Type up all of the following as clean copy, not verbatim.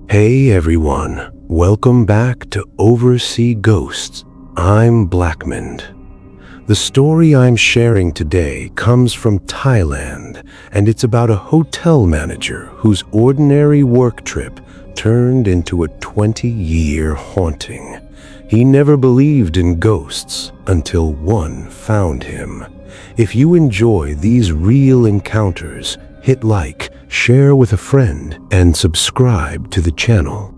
Hey everyone, welcome back to Oversea Ghosts. I'm Blackmond. The story I'm sharing today comes from Thailand, and it's about a hotel manager whose ordinary work trip turned into a 20-year haunting. He never believed in ghosts until one found him. If you enjoy these real encounters, hit like, share with a friend, and subscribe to the channel.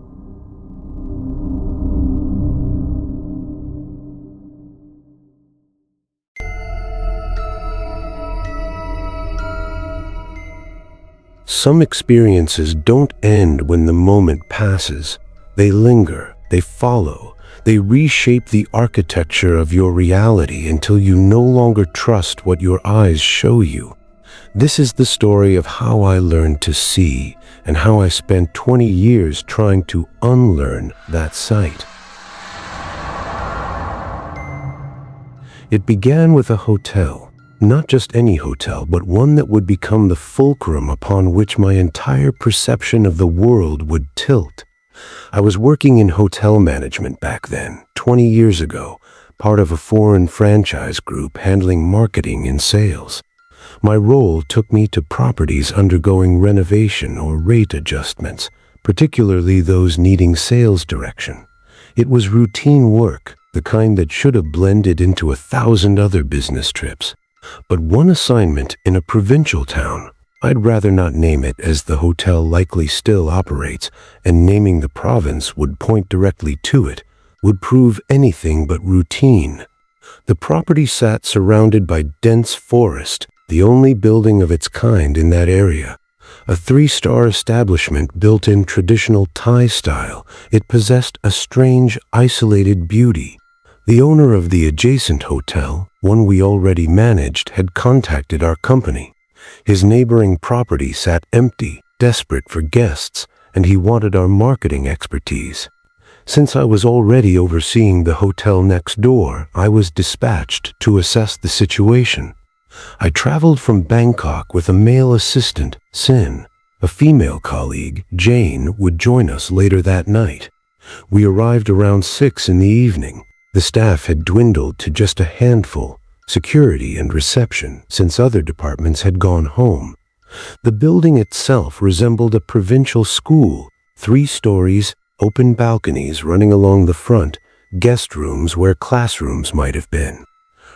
Some experiences don't end when the moment passes. They linger, they follow, they reshape the architecture of your reality until you no longer trust what your eyes show you. This is the story of how I learned to see and how I spent 20 years trying to unlearn that sight. It began with a hotel. Not just any hotel, but one that would become the fulcrum upon which my entire perception of the world would tilt. I was working in hotel management back then, 20 years ago, part of a foreign franchise group handling marketing and sales. My role took me to properties undergoing renovation or rate adjustments, particularly those needing sales direction. It was routine work, the kind that should have blended into 1,000 other business trips. But one assignment in a provincial town, I'd rather not name it as the hotel likely still operates, and naming the province would point directly to it, would prove anything but routine. The property sat surrounded by dense forest, the only building of its kind in that area. A 3-star establishment built in traditional Thai style, it possessed a strange, isolated beauty. The owner of the adjacent hotel, one we already managed, had contacted our company. His neighboring property sat empty, desperate for guests, and he wanted our marketing expertise. Since I was already overseeing the hotel next door, I was dispatched to assess the situation. I traveled from Bangkok with a male assistant, Sin. A female colleague, Jane, would join us later that night. We arrived around 6 in the evening. The staff had dwindled to just a handful, security and reception, since other departments had gone home. The building itself resembled a provincial school, 3 stories, open balconies running along the front, guest rooms where classrooms might have been.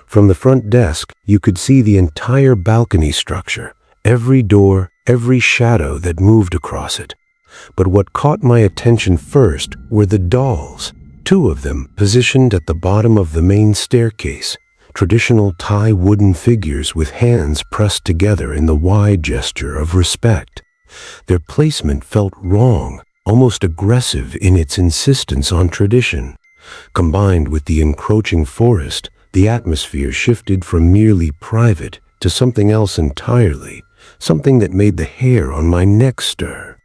From the front desk, you could see the entire balcony structure, every door, every shadow that moved across it. But what caught my attention first were the dolls. 2 of them positioned at the bottom of the main staircase, traditional Thai wooden figures with hands pressed together in the Y gesture of respect. Their placement felt wrong, almost aggressive in its insistence on tradition. Combined with the encroaching forest, the atmosphere shifted from merely private to something else entirely, something that made the hair on my neck stir.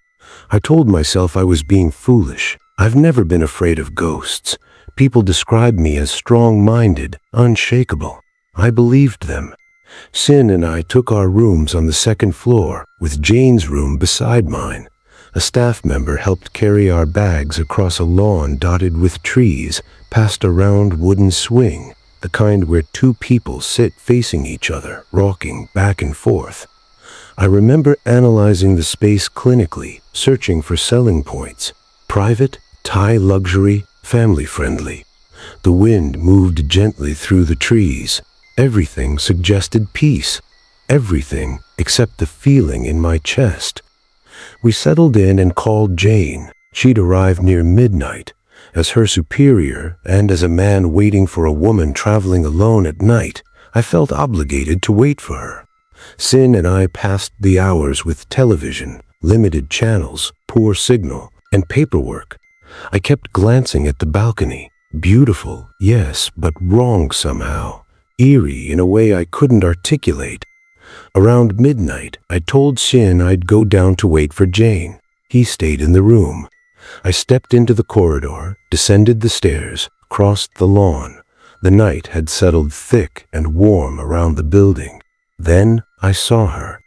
I told myself I was being foolish. I've never been afraid of ghosts. People described me as strong-minded, unshakable. I believed them. Sin and I took our rooms on the 2nd floor, with Jane's room beside mine. A staff member helped carry our bags across a lawn dotted with trees, past a round wooden swing, the kind where 2 people sit facing each other, rocking back and forth. I remember analyzing the space clinically, searching for selling points. Private, Thai luxury, family-friendly. The wind moved gently through the trees. Everything suggested peace. Everything except the feeling in my chest. We settled in and called Jane. She'd arrived near midnight. As her superior, and as a man waiting for a woman traveling alone at night, I felt obligated to wait for her. Sin and I passed the hours with television, limited channels, poor signal, and paperwork. I kept glancing at the balcony. Beautiful, yes, but wrong somehow. Eerie in a way I couldn't articulate. Around midnight, I told Sin I'd go down to wait for Jane. He stayed in the room. I stepped into the corridor, descended the stairs, crossed the lawn. The night had settled thick and warm around the building. Then I saw her.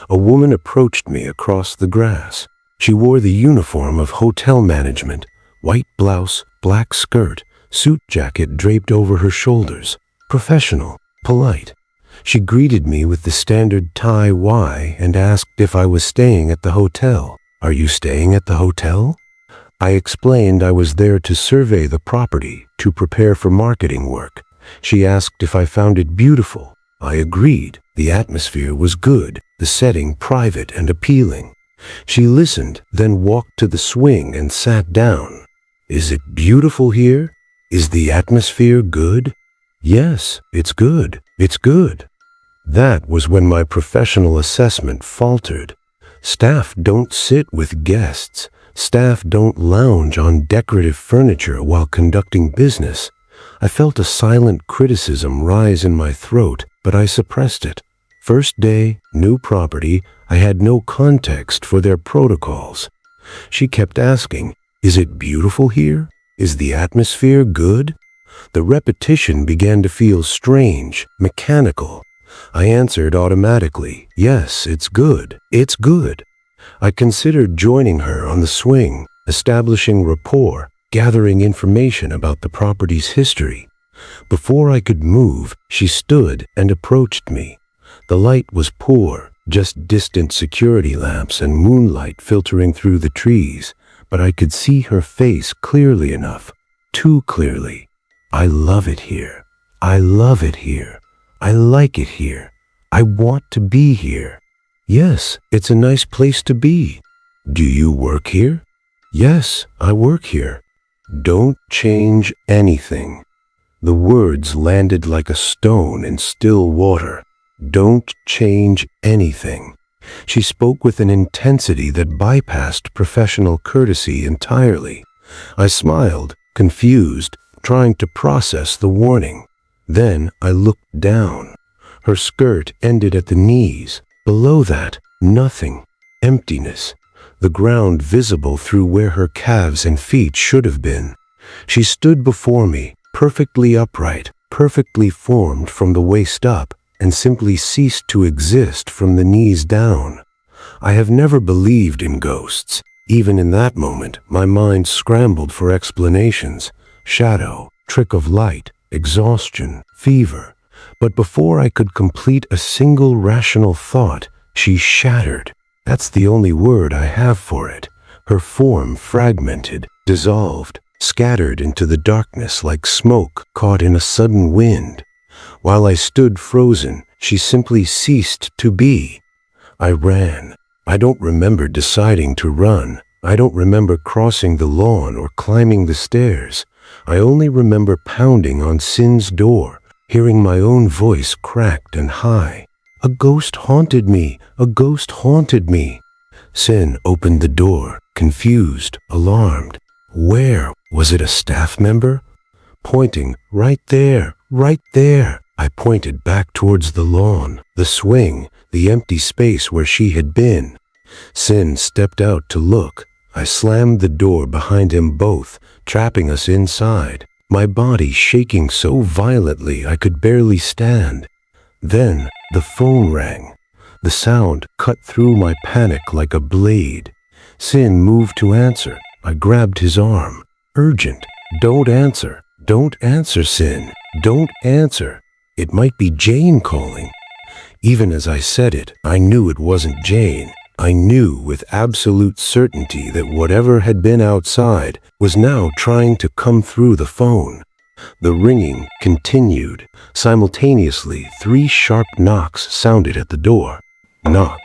A woman approached me across the grass. She wore the uniform of hotel management, white blouse, black skirt, suit jacket draped over her shoulders. Professional, polite. She greeted me with the standard Thai "Why" and asked if I was staying at the hotel. "Are you staying at the hotel?" I explained I was there to survey the property, to prepare for marketing work. She asked if I found it beautiful. I agreed. The atmosphere was good, the setting private and appealing. She listened, then walked to the swing and sat down. "Is it beautiful here? Is the atmosphere good?" "Yes, it's good. It's good." That was when my professional assessment faltered. Staff don't sit with guests. Staff don't lounge on decorative furniture while conducting business. I felt a silent criticism rise in my throat, but I suppressed it. First day, new property, I had no context for their protocols. She kept asking, "Is it beautiful here? Is the atmosphere good?" The repetition began to feel strange, mechanical. I answered automatically, "Yes, it's good. It's good." I considered joining her on the swing, establishing rapport, gathering information about the property's history. Before I could move, she stood and approached me. The light was poor, just distant security lamps and moonlight filtering through the trees, but I could see her face clearly enough, too clearly. "I love it here. I love it here. I like it here. I want to be here." "Yes, it's a nice place to be." "Do you work here?" "Yes, I work here." "Don't change anything." The words landed like a stone in still water. Don't change anything. She spoke with an intensity that bypassed professional courtesy entirely. I smiled, confused, trying to process the warning. Then I looked down. Her skirt ended at the knees. Below that, nothing. Emptiness. The ground visible through where her calves and feet should have been. She stood before me, perfectly upright, perfectly formed from the waist up, and simply ceased to exist from the knees down. I have never believed in ghosts. Even in that moment, my mind scrambled for explanations. Shadow, trick of light, exhaustion, fever. But before I could complete a single rational thought, she shattered. That's the only word I have for it. Her form fragmented, dissolved, scattered into the darkness like smoke caught in a sudden wind. While I stood frozen, she simply ceased to be. I ran. I don't remember deciding to run. I don't remember crossing the lawn or climbing the stairs. I only remember pounding on Sin's door, hearing my own voice cracked and high. "A ghost haunted me! A ghost haunted me!" Sin opened the door, confused, alarmed. Where? Was it a staff member? Pointing, "Right there, right there." I pointed back towards the lawn, the swing, the empty space where she had been. Sin stepped out to look. I slammed the door behind him both, trapping us inside, my body shaking so violently I could barely stand. Then the phone rang. The sound cut through my panic like a blade. Sin moved to answer. I grabbed his arm. "Urgent. Don't answer. Don't answer, Sin. Don't answer. It might be Jane calling." Even as I said it, I knew it wasn't Jane. I knew with absolute certainty that whatever had been outside was now trying to come through the phone. The ringing continued. Simultaneously, 3 sharp knocks sounded at the door. Knock,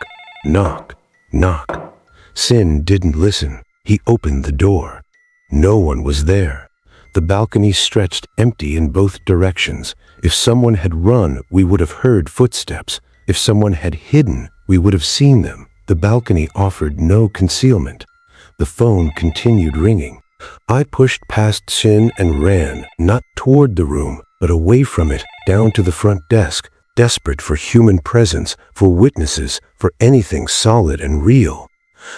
knock, knock. Sin didn't listen. He opened the door. No one was there. The balcony stretched empty in both directions. If someone had run, we would have heard footsteps. If someone had hidden, we would have seen them. The balcony offered no concealment. The phone continued ringing. I pushed past Sin and ran, not toward the room, but away from it, down to the front desk, desperate for human presence, for witnesses, for anything solid and real.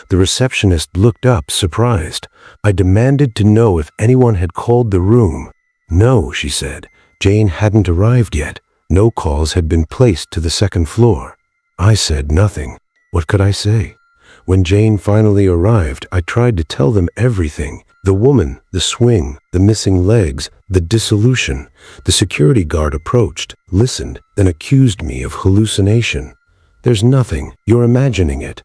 The receptionist looked up, surprised. I demanded to know if anyone had called the room. "No," she said. Jane hadn't arrived yet. No calls had been placed to the second floor. I said nothing. What could I say? When Jane finally arrived, I tried to tell them everything. The woman, the swing, the missing legs, the dissolution. The security guard approached, listened, then accused me of hallucination. There's nothing, you're imagining it.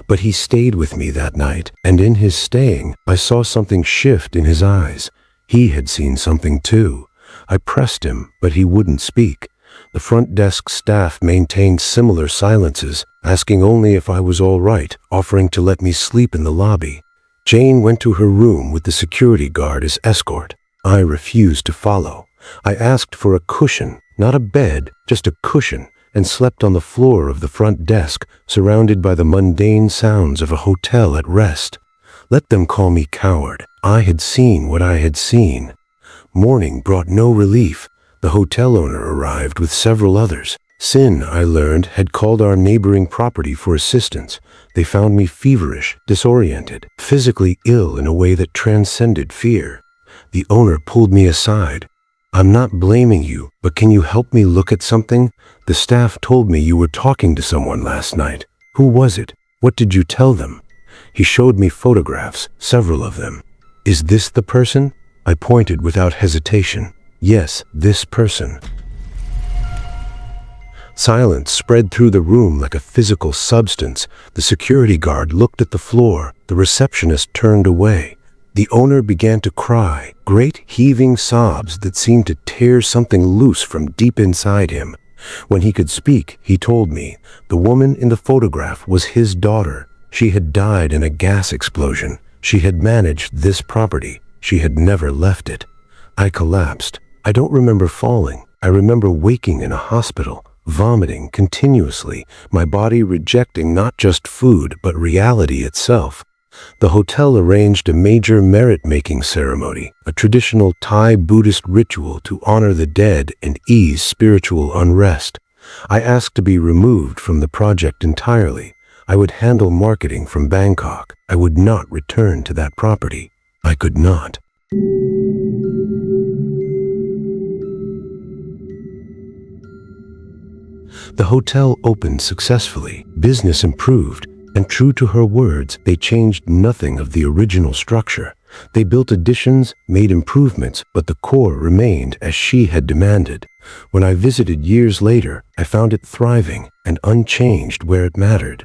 But he stayed with me that night, and in his staying, I saw something shift in his eyes. He had seen something too. I pressed him, but he wouldn't speak. The front desk staff maintained similar silences, asking only if I was all right, offering to let me sleep in the lobby. Jane went to her room with the security guard as escort. I refused to follow. I asked for a cushion, not a bed, just a cushion, and slept on the floor of the front desk, surrounded by the mundane sounds of a hotel at rest. Let them call me coward. I had seen what I had seen. Morning brought no relief. The hotel owner arrived with several others. Sin, I learned, had called our neighboring property for assistance. They found me feverish, disoriented, physically ill in a way that transcended fear. The owner pulled me aside. "I'm not blaming you, but can you help me look at something? The staff told me you were talking to someone last night. Who was it? What did you tell them?" He showed me photographs, several of them. "Is this the person?" I pointed without hesitation. "Yes, this person." Silence spread through the room like a physical substance. The security guard looked at the floor. The receptionist turned away. The owner began to cry, great heaving sobs that seemed to tear something loose from deep inside him. When he could speak, he told me the woman in the photograph was his daughter. She had died in a gas explosion. She had managed this property. She had never left it. I collapsed. I don't remember falling. I remember waking in a hospital, vomiting continuously, my body rejecting not just food, but reality itself. The hotel arranged a major merit-making ceremony, a traditional Thai Buddhist ritual to honor the dead and ease spiritual unrest. I asked to be removed from the project entirely. I would handle marketing from Bangkok. I would not return to that property. I could not. The hotel opened successfully. Business improved. And true to her words, they changed nothing of the original structure. They built additions, made improvements, but the core remained as she had demanded. When I visited years later, I found it thriving and unchanged where it mattered.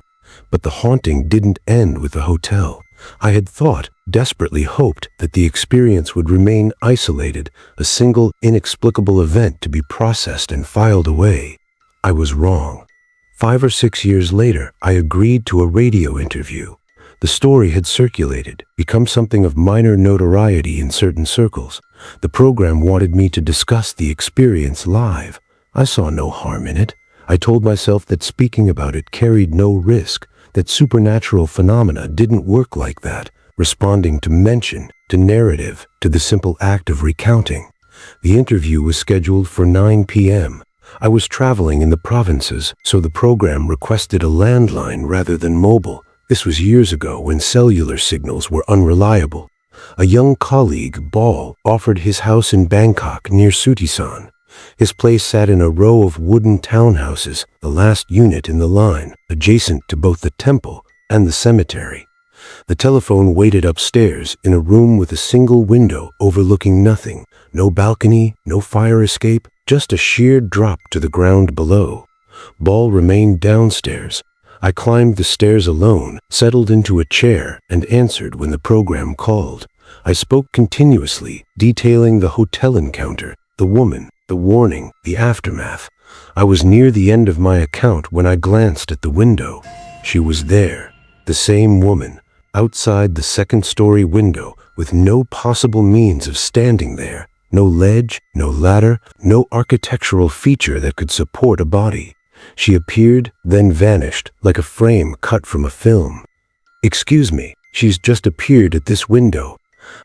But the haunting didn't end with the hotel. I had thought, desperately hoped, that the experience would remain isolated, a single, inexplicable event to be processed and filed away. I was wrong. 5 or 6 years later, I agreed to a radio interview. The story had circulated, become something of minor notoriety in certain circles. The program wanted me to discuss the experience live. I saw no harm in it. I told myself that speaking about it carried no risk, that supernatural phenomena didn't work like that, responding to mention, to narrative, to the simple act of recounting. The interview was scheduled for 9 p.m. I was traveling in the provinces, so the program requested a landline rather than mobile. This was years ago when cellular signals were unreliable. A young colleague, Ball, offered his house in Bangkok near Sutisan. His place sat in a row of wooden townhouses, the last unit in the line, adjacent to both the temple and the cemetery. The telephone waited upstairs in a room with a single window overlooking nothing, no balcony, no fire escape, just a sheer drop to the ground below. Ball remained downstairs. I climbed the stairs alone, settled into a chair, and answered when the program called. I spoke continuously, detailing the hotel encounter, the woman, the warning, the aftermath. I was near the end of my account when I glanced at the window. She was there, the same woman, outside the second-story window, with no possible means of standing there. No ledge, no ladder, no architectural feature that could support a body. She appeared, then vanished, like a frame cut from a film. "Excuse me, she's just appeared at this window."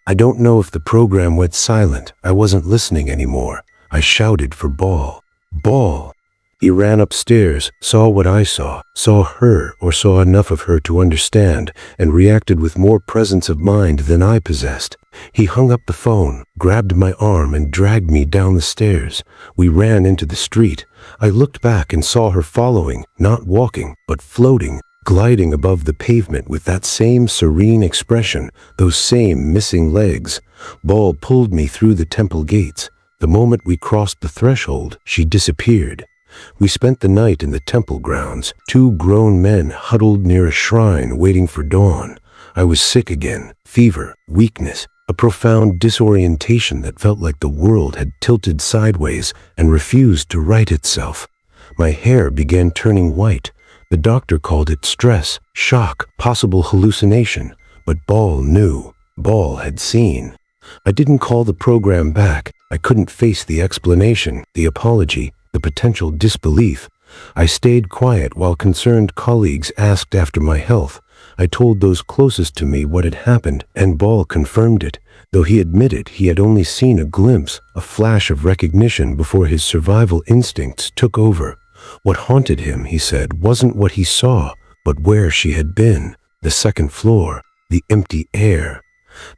I don't know if the program went silent. I wasn't listening anymore. I shouted for Ball. "Ball!" He ran upstairs, saw what I saw her, or saw enough of her to understand, and reacted with more presence of mind than I possessed. He hung up the phone, grabbed my arm, and dragged me down the stairs. We ran into the street. I looked back and saw her following, not walking, but floating, gliding above the pavement with that same serene expression, those same missing legs. Ball pulled me through the temple gates. The moment we crossed the threshold, she disappeared. We spent the night in the temple grounds, two grown men huddled near a shrine waiting for dawn. I was sick again, fever, weakness, a profound disorientation that felt like the world had tilted sideways and refused to right itself. My hair began turning white. The doctor called it stress, shock, possible hallucination. But Ball knew. Ball had seen. I didn't call the program back. I couldn't face the explanation, the apology, the potential disbelief. I stayed quiet while concerned colleagues asked after my health. I told those closest to me what had happened, and Ball confirmed it, though he admitted he had only seen a glimpse, a flash of recognition before his survival instincts took over. What haunted him, he said, wasn't what he saw, but where she had been, the second floor, the empty air.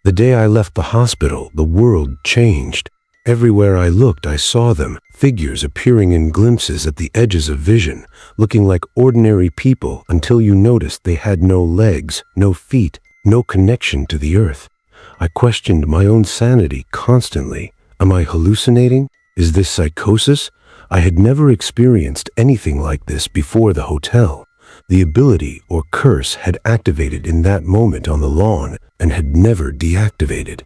The day I left the hospital, the world changed. Everywhere I looked, I saw them, figures appearing in glimpses at the edges of vision, looking like ordinary people until you noticed they had no legs, no feet, no connection to the earth. I questioned my own sanity constantly. Am I hallucinating? Is this psychosis? I had never experienced anything like this before the hotel. The ability or curse had activated in that moment on the lawn and had never deactivated.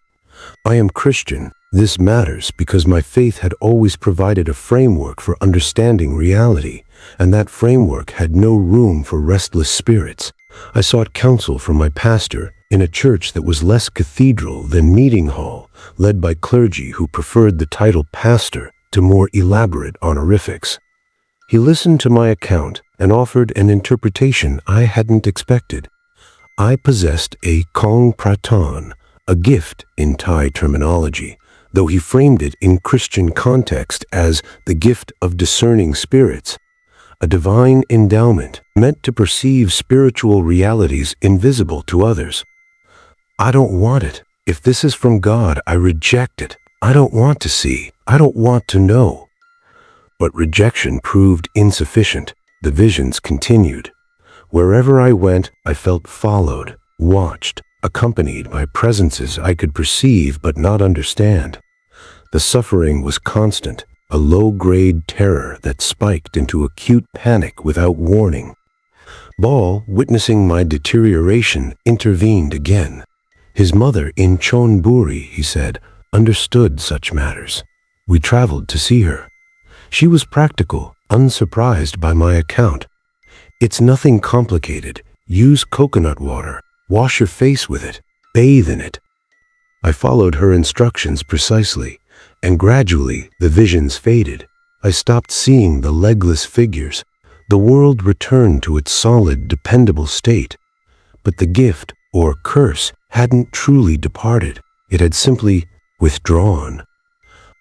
I am Christian. This matters because my faith had always provided a framework for understanding reality, and that framework had no room for restless spirits. I sought counsel from my pastor in a church that was less cathedral than meeting hall, led by clergy who preferred the title pastor to more elaborate honorifics. He listened to my account and offered an interpretation I hadn't expected. I possessed a kong pratan, a gift in Thai terminology, though he framed it in Christian context as the gift of discerning spirits, a divine endowment meant to perceive spiritual realities invisible to others. I don't want it. If this is from God, I reject it. I don't want to see. I don't want to know. But rejection proved insufficient. The visions continued. Wherever I went, I felt followed, watched, accompanied by presences I could perceive but not understand. The suffering was constant, a low-grade terror that spiked into acute panic without warning. Ball, witnessing my deterioration, intervened again. His mother in Chonburi, he said, understood such matters. We traveled to see her. She was practical, unsurprised by my account. It's nothing complicated. Use coconut water. Wash your face with it. Bathe in it. I followed her instructions precisely, and gradually the visions faded. I stopped seeing the legless figures. The world returned to its solid, dependable state. But the gift, or curse, hadn't truly departed. It had simply withdrawn.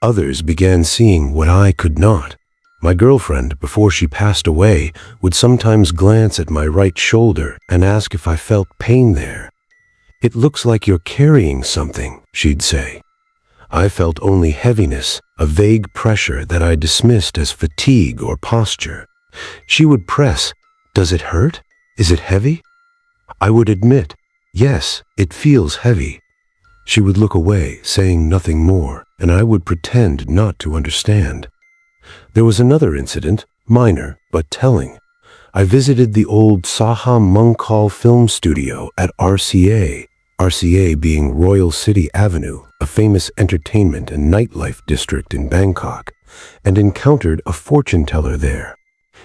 Others began seeing what I could not. My girlfriend, before she passed away, would sometimes glance at my right shoulder and ask if I felt pain there. "It looks like you're carrying something," she'd say. I felt only heaviness, a vague pressure that I dismissed as fatigue or posture. She would press, "Does it hurt? Is it heavy?" I would admit, "Yes, it feels heavy." She would look away, saying nothing more, and I would pretend not to understand. There was another incident, minor but telling. I visited the old Saha Mungkal film studio at RCA being Royal City Avenue, a famous entertainment and nightlife district in Bangkok, and encountered a fortune teller there.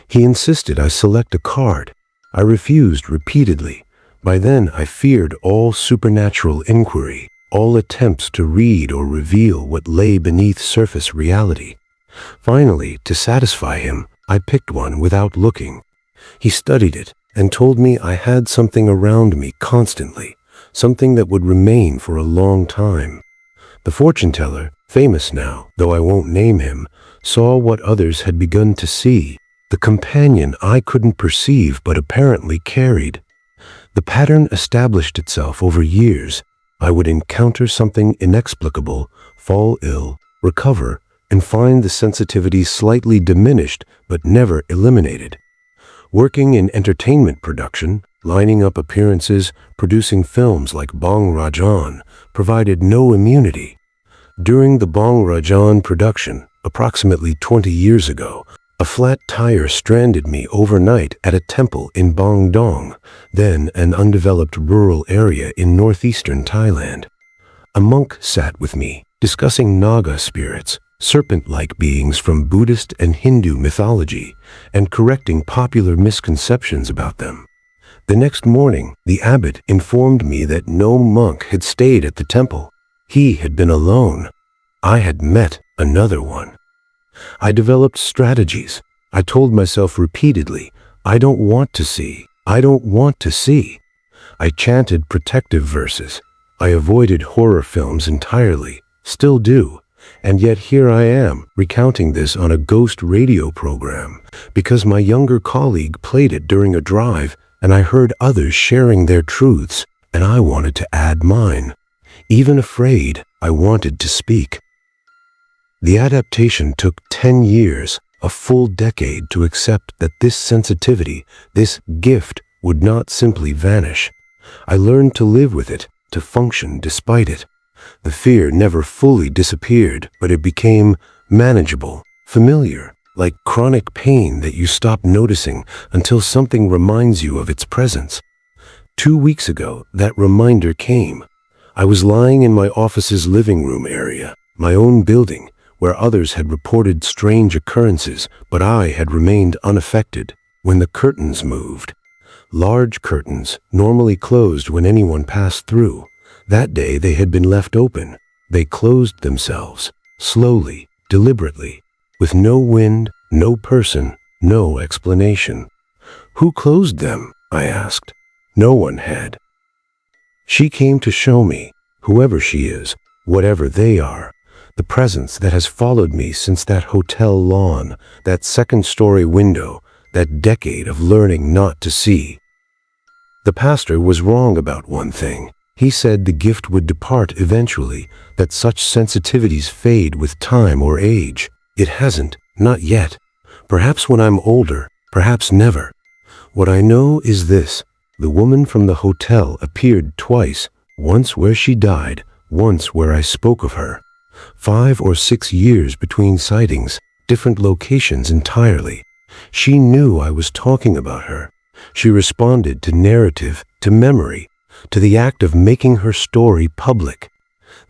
He insisted I select a card. I refused repeatedly. By then, I feared all supernatural inquiry, all attempts to read or reveal what lay beneath surface reality. Finally, to satisfy him, I picked one without looking. He studied it and told me I had something around me constantly, something that would remain for a long time. The fortune teller, famous now, though I won't name him, saw what others had begun to see, the companion I couldn't perceive but apparently carried. The pattern established itself over years. I would encounter something inexplicable, fall ill, recover, and find the sensitivity slightly diminished but never eliminated. Working in entertainment production, lining up appearances, producing films like Bong Rajan provided no immunity. During the Bong Rajan production, approximately 20 years ago, a flat tire stranded me overnight at a temple in Bong Dong, then an undeveloped rural area in northeastern Thailand. A monk sat with me, discussing Naga spirits, serpent-like beings from Buddhist and Hindu mythology, and correcting popular misconceptions about them. The next morning, the abbot informed me that no monk had stayed at the temple. He had been alone. I had met another one. I developed strategies. I told myself repeatedly, I don't want to see. I don't want to see. I chanted protective verses. I avoided horror films entirely, still do. And yet here I am, recounting this on a ghost radio program, because my younger colleague played it during a drive, and I heard others sharing their truths, and I wanted to add mine. Even afraid, I wanted to speak. The adaptation took 10 years, a full decade, to accept that this sensitivity, this gift, would not simply vanish. I learned to live with it, to function despite it. The fear never fully disappeared, but it became manageable, familiar, like chronic pain that you stop noticing until something reminds you of its presence. 2 weeks ago, that reminder came. I was lying in my office's living room area, my own building, where others had reported strange occurrences, but I had remained unaffected, when the curtains moved. Large curtains, normally closed when anyone passed through. That day they had been left open. They closed themselves, slowly, deliberately, with no wind, no person, no explanation. Who closed them? I asked. No one had. She came to show me, whoever she is, whatever they are, the presence that has followed me since that hotel lawn, that second-story window, that decade of learning not to see. The pastor was wrong about one thing. He said the gift would depart eventually, that such sensitivities fade with time or age. It hasn't, not yet. Perhaps when I'm older, perhaps never. What I know is this: the woman from the hotel appeared twice, once where she died, once where I spoke of her. 5 or 6 years between sightings, different locations entirely. She knew I was talking about her. She responded to narrative, to memory, to the act of making her story public.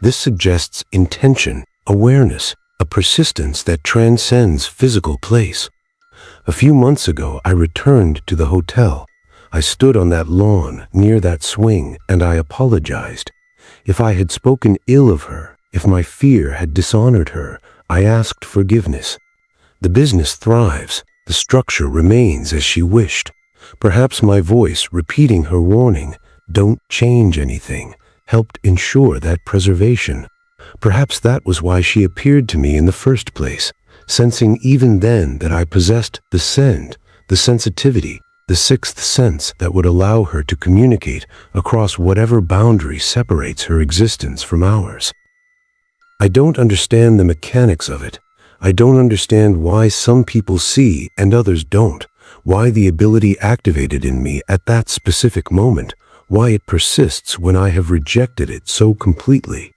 This suggests intention, awareness, a persistence that transcends physical place. A few months ago, I returned to the hotel. I stood on that lawn, near that swing, and I apologized. If I had spoken ill of her, if my fear had dishonored her, I asked forgiveness. The business thrives. The structure remains as she wished. Perhaps my voice, repeating her warning, "Don't change anything," helped ensure that preservation. Perhaps that was why she appeared to me in the first place, sensing even then that I possessed the send, the sensitivity, the sixth sense that would allow her to communicate across whatever boundary separates her existence from ours. I don't understand the mechanics of it. I don't understand why some people see and others don't, why the ability activated in me at that specific moment, why it persists when I have rejected it so completely.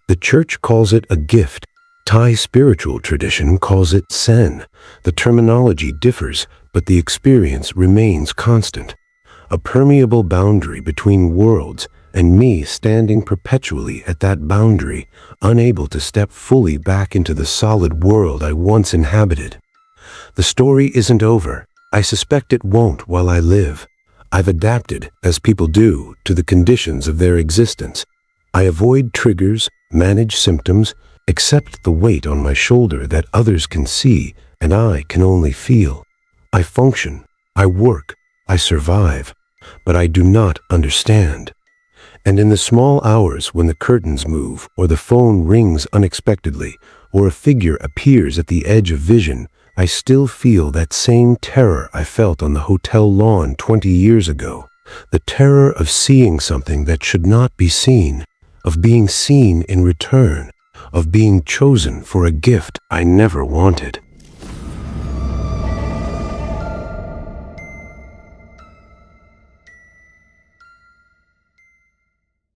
The church calls it a gift. Thai spiritual tradition calls it sen. The terminology differs, but the experience remains constant. A permeable boundary between worlds, and me standing perpetually at that boundary, unable to step fully back into the solid world I once inhabited. The story isn't over. I suspect it won't while I live. I've adapted, as people do, to the conditions of their existence. I avoid triggers, manage symptoms, accept the weight on my shoulder that others can see and I can only feel. I function, I work, I survive, but I do not understand. And in the small hours when the curtains move, or the phone rings unexpectedly, or a figure appears at the edge of vision, I still feel that same terror I felt on the hotel lawn 20 years ago. The terror of seeing something that should not be seen, of being seen in return, of being chosen for a gift I never wanted.